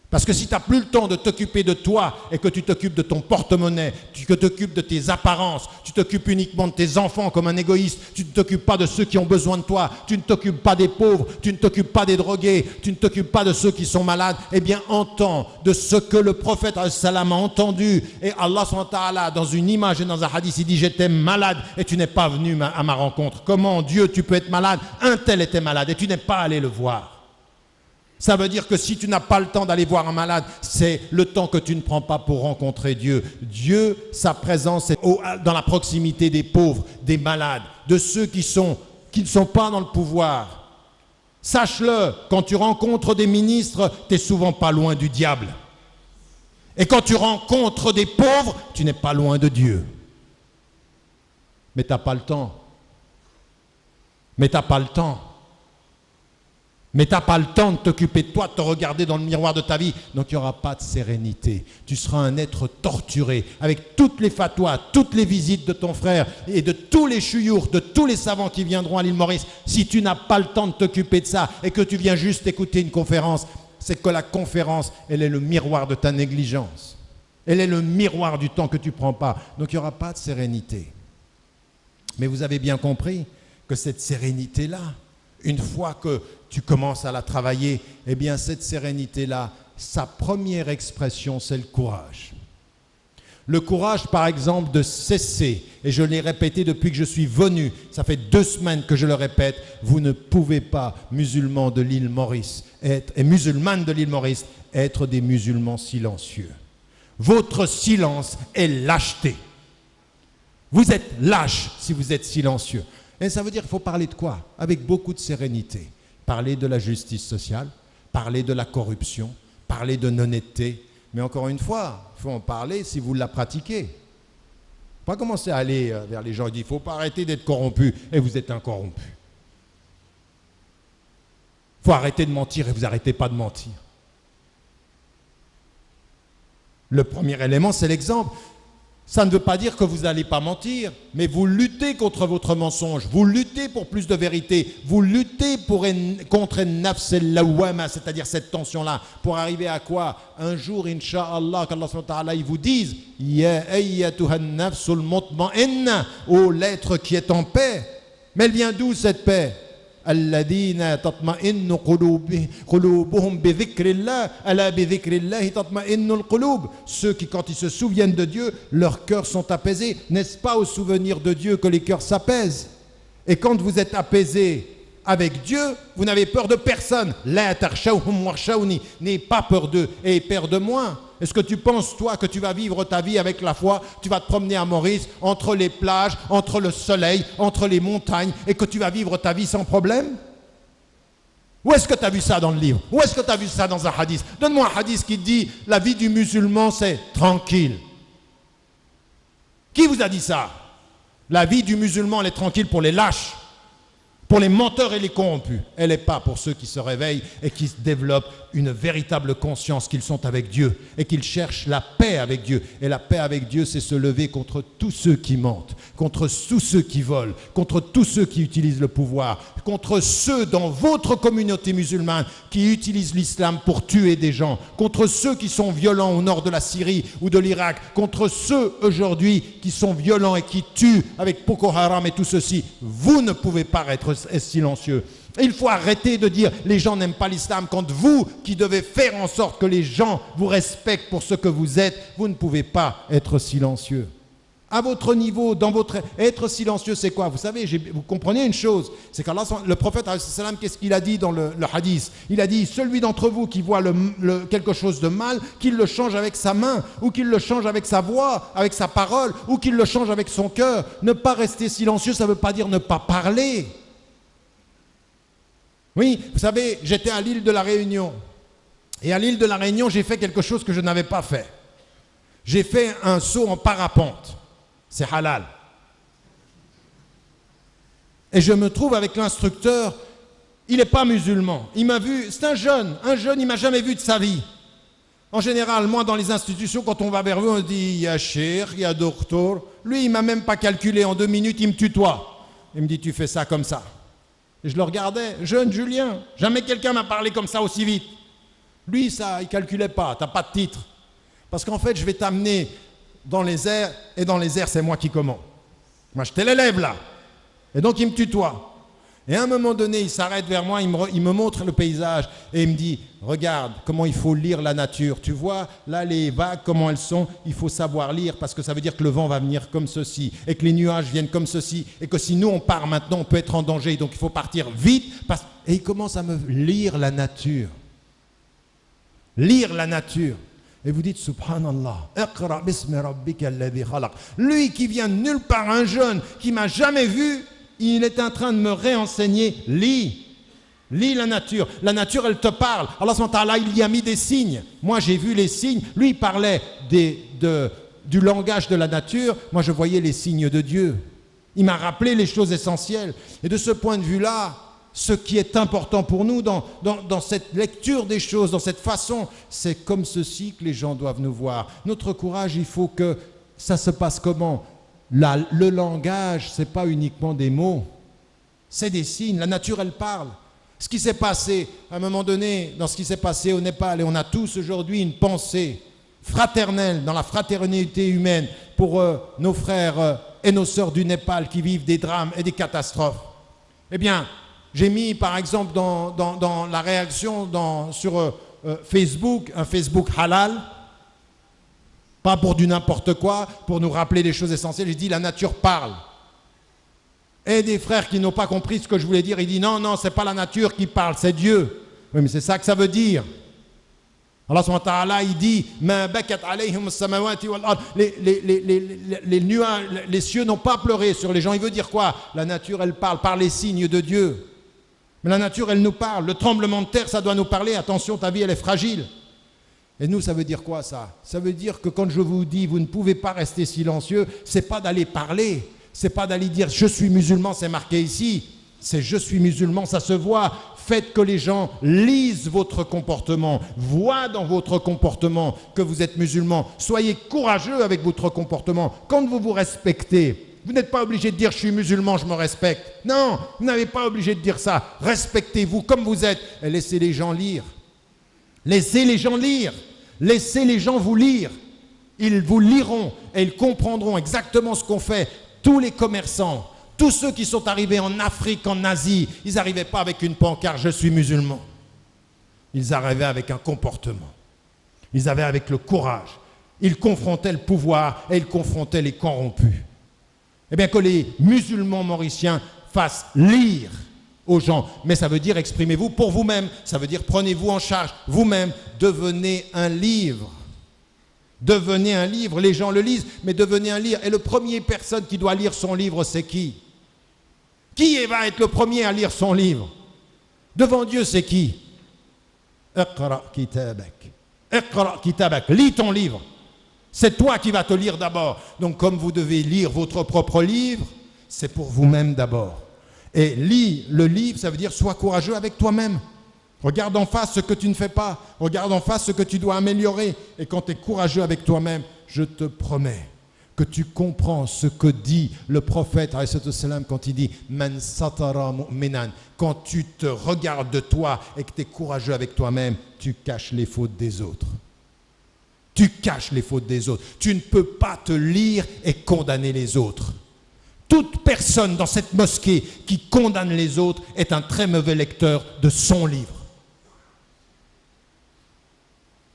Parce que si tu n'as plus le temps de t'occuper de toi et que tu t'occupes de ton porte-monnaie, que tu t'occupes de tes apparences, tu t'occupes uniquement de tes enfants comme un égoïste, tu ne t'occupes pas de ceux qui ont besoin de toi, tu ne t'occupes pas des pauvres, tu ne t'occupes pas des drogués, tu ne t'occupes pas de ceux qui sont malades, eh bien entends de ce que le prophète a entendu. Et Allah SWT, dans une image et dans un hadith, il dit « J'étais malade et tu n'es pas venu à ma rencontre. Comment Dieu tu peux être malade? Un tel était malade et tu n'es pas allé le voir. » Ça veut dire que si tu n'as pas le temps d'aller voir un malade, c'est le temps que tu ne prends pas pour rencontrer Dieu. Dieu, sa présence est dans la proximité des pauvres, des malades, de ceux qui ne sont pas dans le pouvoir. Sache-le, quand tu rencontres des ministres, tu n'es souvent pas loin du diable. Et quand tu rencontres des pauvres, tu n'es pas loin de Dieu. Mais tu n'as pas le temps. Mais tu n'as pas le temps. Mais tu n'as pas le temps de t'occuper de toi, de te regarder dans le miroir de ta vie. Donc il n'y aura pas de sérénité. Tu seras un être torturé avec toutes les fatwas, toutes les visites de ton frère et de tous les chouyours, de tous les savants qui viendront à l'île Maurice. Si tu n'as pas le temps de t'occuper de ça et que tu viens juste écouter une conférence, c'est que la conférence, elle est le miroir de ta négligence. Elle est le miroir du temps que tu ne prends pas. Donc il n'y aura pas de sérénité. Mais vous avez bien compris que cette sérénité-là, une fois que tu commences à la travailler, eh bien cette sérénité-là, sa première expression, c'est le courage. Le courage, par exemple, de cesser, et je l'ai répété depuis que je suis venu, ça fait 2 semaines que je le répète, vous ne pouvez pas, musulmans de l'île Maurice, et musulmanes de l'île Maurice, être des musulmans silencieux. Votre silence est lâcheté. Vous êtes lâche si vous êtes silencieux. Et ça veut dire qu'il faut parler de quoi? Avec beaucoup de sérénité. Parler de la justice sociale, parler de la corruption, parler de l'honnêteté. Mais encore une fois, il faut en parler si vous la pratiquez. Pas commencer à aller vers les gens et dire il ne faut pas arrêter d'être corrompu et vous êtes un corrompu. Il faut arrêter de mentir et vous n'arrêtez pas de mentir. Le premier élément, c'est l'exemple. Ça ne veut pas dire que vous n'allez pas mentir, mais vous luttez contre votre mensonge, vous luttez pour plus de vérité, vous luttez contre nafs al-lawwama, c'est-à-dire cette tension-là, pour arriver à quoi? Un jour, Inch'Allah, qu'Allah subhanahu wa ta'ala, il vous dise « Ya ayyatuha an-nafsul mutma'inna » ô l'être qui est en paix. Mais elle vient d'où cette paix? الذين تطمئن قلوبهم بذكر الله ألا بذكر الله تطمئن القلوب. Ceux qui, quand ils se souviennent de Dieu, leurs cœurs sont apaisés. N'est-ce pas au souvenir de Dieu que les cœurs s'apaisent? Et quand vous êtes apaisé avec Dieu, vous n'avez peur de personne. La tarshawhum warshawni, n'ayez pas peur d'eux et peur de moi. Est-ce que tu penses, toi, que tu vas vivre ta vie avec la foi? Tu vas te promener à Maurice, entre les plages, entre le soleil, entre les montagnes, et que tu vas vivre ta vie sans problème? Où est-ce que tu as vu ça dans le livre? Où est-ce que tu as vu ça dans un hadith? Donne-moi un hadith qui dit la vie du musulman c'est tranquille. Qui vous a dit ça? La vie du musulman elle est tranquille pour les lâches, pour les menteurs et les corrompus. Elle n'est pas pour ceux qui se réveillent et qui se développent une véritable conscience qu'ils sont avec Dieu et qu'ils cherchent la paix avec Dieu. Et la paix avec Dieu, c'est se lever contre tous ceux qui mentent, contre tous ceux qui volent, contre tous ceux qui utilisent le pouvoir, contre ceux dans votre communauté musulmane qui utilisent l'islam pour tuer des gens, contre ceux qui sont violents au nord de la Syrie ou de l'Irak, contre ceux aujourd'hui qui sont violents et qui tuent avec Boko Haram et tout ceci. Vous ne pouvez pas être silencieux. Il faut arrêter de dire les gens n'aiment pas l'islam quand vous qui devez faire en sorte que les gens vous respectent pour ce que vous êtes, vous ne pouvez pas être silencieux. À votre niveau, dans votre être silencieux, c'est quoi? Vous savez, vous comprenez une chose, c'est qu'Allah, le prophète, qu'est-ce qu'il a dit dans le hadith? Il a dit, celui d'entre vous qui voit quelque chose de mal, qu'il le change avec sa main, ou qu'il le change avec sa voix, avec sa parole, ou qu'il le change avec son cœur. Ne pas rester silencieux, ça ne veut pas dire ne pas parler. Oui, vous savez, j'étais à l'île de la Réunion. Et à l'île de la Réunion, j'ai fait quelque chose que je n'avais pas fait. J'ai fait un saut en parapente. C'est halal. Et je me trouve avec l'instructeur, il n'est pas musulman. Il m'a vu, c'est un jeune, il ne m'a jamais vu de sa vie. En général, moi, dans les institutions, quand on va vers eux, on dit, il y a cheikh, il y a docteur. Lui, il ne m'a même pas calculé. En 2 minutes, il me tutoie. Il me dit, tu fais ça comme ça. Et je le regardais, jeune Julien, jamais quelqu'un m'a parlé comme ça aussi vite. Lui, ça, il ne calculait pas, tu n'as pas de titre. Parce qu'en fait, je vais t'amener dans les airs, et dans les airs, c'est moi qui commande. Moi, j'étais l'élève là. Et donc, il me tutoie. Et à un moment donné, il s'arrête vers moi, il me montre le paysage, et il me dit, regarde comment il faut lire la nature. Tu vois, là, les vagues, comment elles sont, il faut savoir lire, parce que ça veut dire que le vent va venir comme ceci, et que les nuages viennent comme ceci, et que si nous, on part maintenant, on peut être en danger, donc il faut partir vite. Et il commence à me lire la nature. Lire la nature. Et vous dites, subhanallah, iqra bismi rabbika alladhi khalaq. Lui qui vient de nulle part, un jeune qui m'a jamais vu, il est en train de me réenseigner, lis la nature. La nature, elle te parle. Allah subhanahu wa ta'ala, il y a mis des signes. Moi, j'ai vu les signes. Lui, il parlait du langage de la nature. Moi, je voyais les signes de Dieu. Il m'a rappelé les choses essentielles. Et de ce point de vue-là, ce qui est important pour nous dans cette lecture des choses, dans cette façon, c'est comme ceci que les gens doivent nous voir. Notre courage, il faut que ça se passe comment? Le langage, ce n'est pas uniquement des mots, c'est des signes. La nature, elle parle. Ce qui s'est passé, à un moment donné, dans ce qui s'est passé au Népal, et on a tous aujourd'hui une pensée fraternelle, dans la fraternité humaine, pour nos frères et nos sœurs du Népal qui vivent des drames et des catastrophes. Eh bien, j'ai mis, par exemple, dans la réaction sur Facebook, un Facebook halal, pas pour du n'importe quoi, pour nous rappeler des choses essentielles. J'ai dit, la nature parle. Et des frères qui n'ont pas compris ce que je voulais dire, ils disent, non, c'est pas la nature qui parle, c'est Dieu. Oui, mais c'est ça que ça veut dire. Allah subhanahu wa ta'ala, il dit, les nuages, les cieux n'ont pas pleuré sur les gens. Il veut dire quoi? La nature, elle parle par les signes de Dieu. Mais la nature, elle nous parle. Le tremblement de terre, ça doit nous parler. Attention, ta vie, elle est fragile. Et nous, ça veut dire quoi ça? Ça veut dire que quand je vous dis, vous ne pouvez pas rester silencieux, c'est pas d'aller parler, c'est pas d'aller dire je suis musulman, c'est marqué ici, c'est je suis musulman, ça se voit. Faites que les gens lisent votre comportement, voient dans votre comportement que vous êtes musulman. Soyez courageux avec votre comportement. Quand vous vous respectez, vous n'êtes pas obligé de dire je suis musulman, je me respecte. Non, vous n'avez pas obligé de dire ça. Respectez-vous comme vous êtes et laissez les gens lire. Laissez les gens lire, laissez les gens vous lire. Ils vous liront et ils comprendront exactement ce qu'ont fait tous les commerçants, tous ceux qui sont arrivés en Afrique, en Asie. Ils n'arrivaient pas avec une pancarte, je suis musulman. Ils arrivaient avec un comportement. Ils avaient avec le courage. Ils confrontaient le pouvoir et ils confrontaient les corrompus. Eh bien que les musulmans mauriciens fassent lire aux gens, mais ça veut dire exprimez-vous pour vous-même, ça veut dire prenez-vous en charge vous-même, devenez un livre. Devenez un livre, les gens le lisent, mais devenez un livre. Et le premier personne qui doit lire son livre, c'est qui? Qui va être le premier à lire son livre? Devant Dieu, c'est qui? Iqra kitabak. Iqra kitabak. Lis ton livre. C'est toi qui vas te lire d'abord. Donc comme vous devez lire votre propre livre, c'est pour vous-même d'abord. Et lis le livre, ça veut dire sois courageux avec toi-même. Regarde en face ce que tu ne fais pas. Regarde en face ce que tu dois améliorer. Et quand tu es courageux avec toi-même, je te promets que tu comprends ce que dit le prophète quand il dit « Man satara mu'minan ». Quand tu te regardes de toi et que tu es courageux avec toi-même, tu caches les fautes des autres. Tu caches les fautes des autres. Tu ne peux pas te lire et condamner les autres. Toute personne dans cette mosquée qui condamne les autres est un très mauvais lecteur de son livre.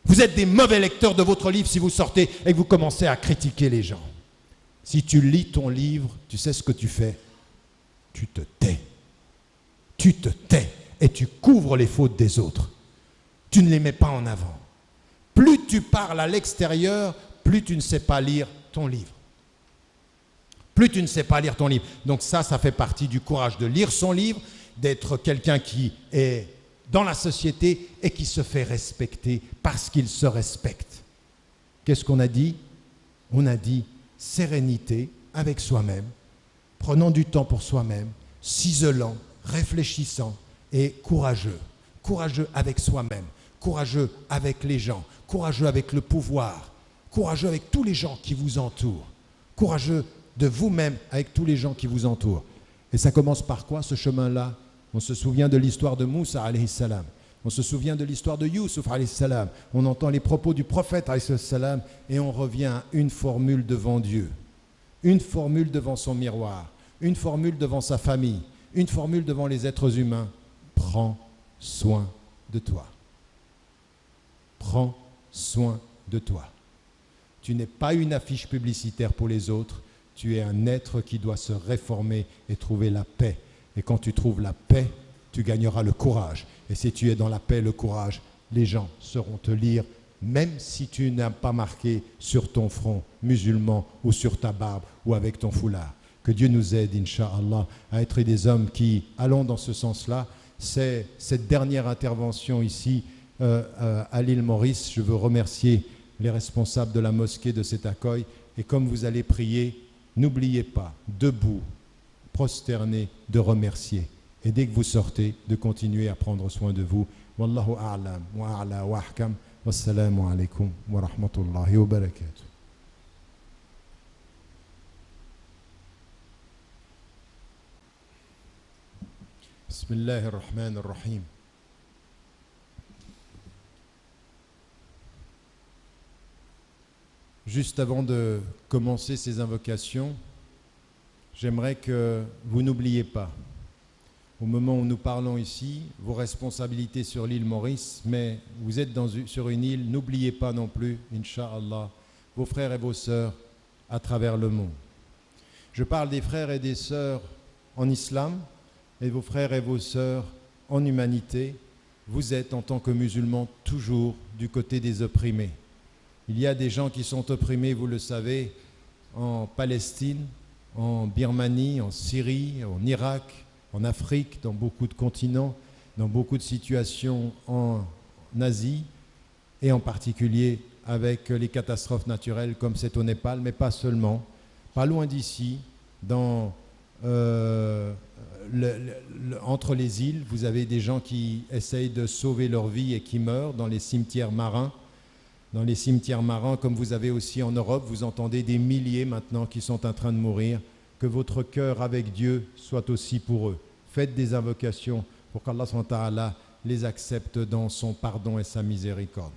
Vous êtes des mauvais lecteurs de votre livre si vous sortez et que vous commencez à critiquer les gens. Si tu lis ton livre, tu sais ce que tu fais? Tu te tais. Tu te tais et tu couvres les fautes des autres. Tu ne les mets pas en avant. Plus tu parles à l'extérieur, plus tu ne sais pas lire ton livre. Plus tu ne sais pas lire ton livre. Donc ça fait partie du courage de lire son livre, d'être quelqu'un qui est dans la société et qui se fait respecter parce qu'il se respecte. Qu'est-ce qu'on a dit? On a dit sérénité avec soi-même, prenant du temps pour soi-même, s'isolant, réfléchissant et courageux. Courageux avec soi-même, courageux avec les gens, courageux avec le pouvoir, courageux avec tous les gens qui vous entourent, courageux de vous-même avec tous les gens qui vous entourent. Et ça commence par quoi, ce chemin-là? On se souvient de l'histoire de Moussa alayhi salam. On se souvient de l'histoire de Youssouf alayhi salam. On entend les propos du prophète alayhi salam et on revient à une formule devant Dieu, une formule devant son miroir, une formule devant sa famille, une formule devant les êtres humains. Prends soin de toi. Prends soin de toi. Tu n'es pas une affiche publicitaire pour les autres. Tu es un être qui doit se réformer et trouver la paix. Et quand tu trouves la paix, tu gagneras le courage. Et si tu es dans la paix et le courage, les gens sauront te lire, même si tu n'as pas marqué sur ton front musulman ou sur ta barbe ou avec ton foulard. Que Dieu nous aide, Inch'Allah, à être des hommes qui allons dans ce sens-là. C'est cette dernière intervention ici à l'île Maurice. Je veux remercier les responsables de la mosquée de cet accueil. Et comme vous allez prier, n'oubliez pas, debout, prosterné, de remercier. Et dès que vous sortez, de continuer à prendre soin de vous. Wallahu a'lam wa a'la wa ahkam. Wassalamu alaikum wa rahmatullahi wa barakatuh. Bismillahir Rahmanir Rahim. Juste avant de commencer ces invocations, j'aimerais que vous n'oubliez pas, au moment où nous parlons ici, vos responsabilités sur l'île Maurice, mais vous êtes sur une île, n'oubliez pas non plus, Inch'Allah, vos frères et vos sœurs à travers le monde. Je parle des frères et des sœurs en islam et vos frères et vos sœurs en humanité. Vous êtes, en tant que musulmans, toujours du côté des opprimés. Il y a des gens qui sont opprimés, vous le savez, en Palestine, en Birmanie, en Syrie, en Irak, en Afrique, dans beaucoup de continents, dans beaucoup de situations en Asie, et en particulier avec les catastrophes naturelles comme c'est au Népal, mais pas seulement. Pas loin d'ici, entre les îles, vous avez des gens qui essayent de sauver leur vie et qui meurent dans les cimetières marins. Dans les cimetières marins, comme vous avez aussi en Europe, vous entendez des milliers maintenant qui sont en train de mourir. Que votre cœur avec Dieu soit aussi pour eux. Faites des invocations pour qu'Allah subhanahu wa ta'ala les accepte dans son pardon et sa miséricorde.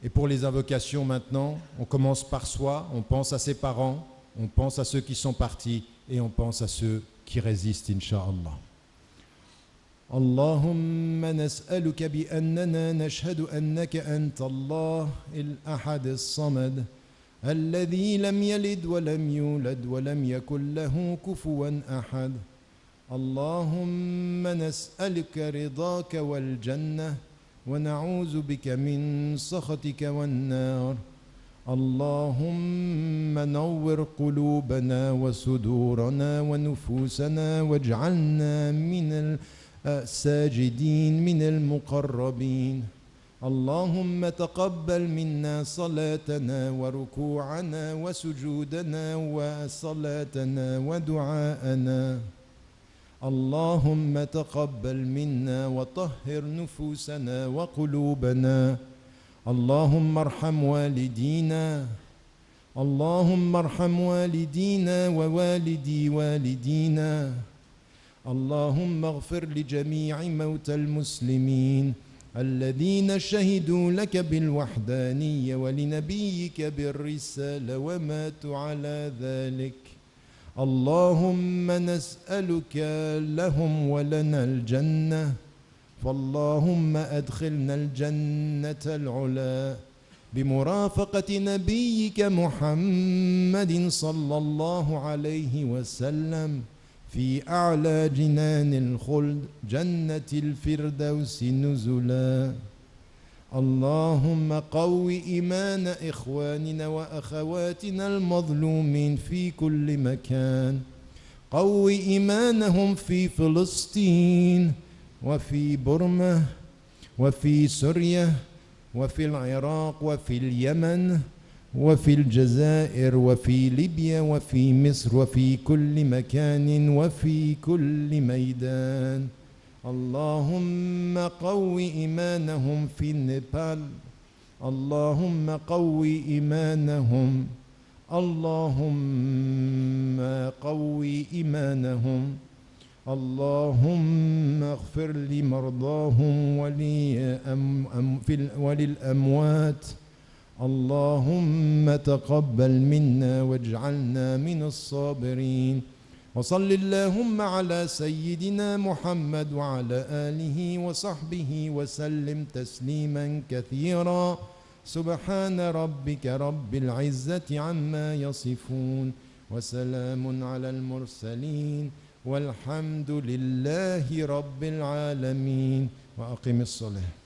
Et pour les invocations maintenant, on commence par soi, on pense à ses parents, on pense à ceux qui sont partis et on pense à ceux qui résistent, Inch'Allah. اللهم نسألك بأننا نشهد أنك أنت الله الأحد الصمد الذي لم يلد ولم يولد ولم يكن له كفوا أحد اللهم نسألك رضاك والجنة ونعوذ بك من سخطك والنار اللهم نور قلوبنا وصدورنا ونفوسنا واجعلنا من الساجدين من المقربين. اللهم تقبل منا صلاتنا وركوعنا وسجودنا وصلاتنا ودعاءنا. اللهم تقبل منا وطهر نفوسنا وقلوبنا. اللهم ارحم والدينا. اللهم ارحم والدينا ووالدي والدينا. اللهم اغفر لجميع موتى المسلمين الذين شهدوا لك بالوحدانية ولنبيك بالرسالة وماتوا على ذلك. اللهم نسألك لهم ولنا الجنة، فاللهم أدخلنا الجنة العلا بمرافقة نبيك محمد صلى الله عليه وسلم في أعلى جنان الخلد جنة الفردوس نزلا. اللهم قو إيمان إخواننا وأخواتنا المظلومين في كل مكان. قو إيمانهم في فلسطين وفي برما وفي سوريا وفي العراق وفي اليمن وفي الجزائر وفي ليبيا وفي مصر وفي كل مكان وفي كل ميدان. اللهم قو إيمانهم في نيبال. اللهم قو إيمانهم. اللهم قو إيمانهم. اللهم اغفر لمرضاهم وللأموات. اللهم تقبل منا واجعلنا من الصابرين. وصل اللهم على سيدنا محمد وعلى آله وصحبه وسلم تسليما كثيرا. سبحان ربك رب العزة عما يصفون وسلام على المرسلين والحمد لله رب العالمين. وأقم الصلاة.